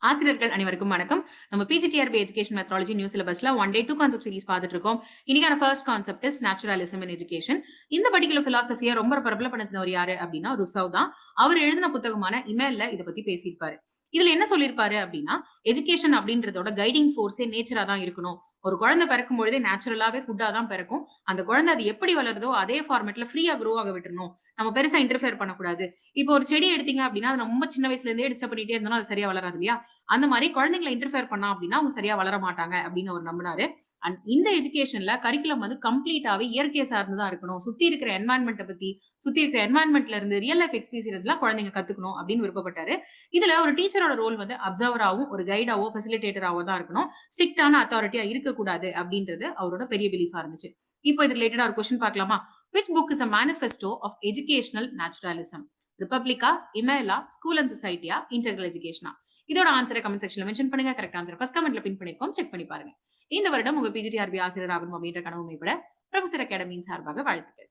ஆசிரியர்கள் அனைவருக்கும் வணக்கம். நம்ம பிஜிடிஆர்பி எஜுகேஷன் மெத்தடாலஜி நியூ சிலபஸ்ல 1 டே 2 கான்செப்ட் சீரிஸ் பார்த்துட்டு இருக்கோம். இன்னைக்கான first concept is naturalism in education. இந்த பர்டிகுலர் பிலாசபியை ரொம்ப பிரபலப்படுத்தினவர் யாரு அப்படின்னா ருசவ் தான். அவர் எழுதின புத்தகமான இமெயில்ல இதை பத்தி பேசியிருப்பாரு. இதுல என்ன சொல்லியிருப்பாரு அப்படின்னா, எஜுகேஷன் அப்படின்றதோட கைடிங் ஃபோர்ஸே நேச்சரா தான் இருக்கணும். ஒரு குழந்தை பிறக்கும் பொழுதே நேச்சுரலாவே குட்டா தான் பிறக்கும். அந்த குழந்தை அது எப்படி வளருதோ அதே ஃபார்மேட்ல ஃப்ரீயா க்ரோ ஆக விட்டுறணும். நம்ம பெருசா இன்டர்ஃபியர் பண்ணக்கூடாது. இப்போ ஒரு செடி எடுத்தீங்க அப்படின்னா, அது ரொம்ப சின்ன வயசுல இருந்தே டிஸ்டர்ப் பண்ணிட்டே இருந்தோம்னா அது சரியா வளராது இல்லையா? அந்த மாதிரி குழந்தைங்களை இன்டர்ஃபியர் பண்ணா அப்படின்னா அவங்க சரியா வளர மாட்டாங்க அப்படின்னு அவர் நம்பினாரு. அண்ட் இந்த எஜுகேஷன்ல கரிக்குலம் வந்து கம்ப்ளீட்டாவே இயற்கையை சார்ந்துதான் இருக்கணும். சுத்தி இருக்கிற என்வாயன்மெண்ட்டை பத்தி, சுத்தி இருக்கிற என்வாயன்மெண்ட்ல இருந்து ரியல் லைஃப் எக்ஸ்பீரியன்ஸ்ல குழந்தைங்க கத்துக்கணும் அப்படின்னு விருப்பப்பட்டாரு. இதுல ஒரு டீச்சரோட ரோல் வந்து அப்சர்வராவும், ஒரு கைடாவோ, ஃபெசிலிட்டேட்டராவோ தான் இருக்கணும். ஸ்ட்ரிக்டான அத்தாரிட்டியா இருக்கக்கூடாது அப்படின்றது அவரோட பெரிய பிலீஃபா இருந்துச்சு. இப்போ இது ரிலேட்டடா ஒரு கொஸ்டின் பார்க்கலாமா? Which book is a manifesto of educational naturalism? ரிபப்ளிகா, இமேலா, ஸ்கூல் அண்ட் சொசைட்டியா, இன்டெகிரல் எஜுகேஷனா? இதோட ஆன்சரை கமெண்ட் செக்ஷன்ல மென்ஷன் பண்ணுங்க. கரெக்ட் ஆன்சர் ஃபர்ஸ்ட் கமெண்ட்ல பின் பண்ணிருக்கோம், செக் பண்ணி பாருங்க. இந்த வருடம் உங்க பிஜிடிஆர்பி ஆசிரியர் ஆகணும் அப்படின்ற கனவு மேம்பட ப்ரொஃபசர் அகாடமியின் சார்பாக வாழ்த்துக்கள்.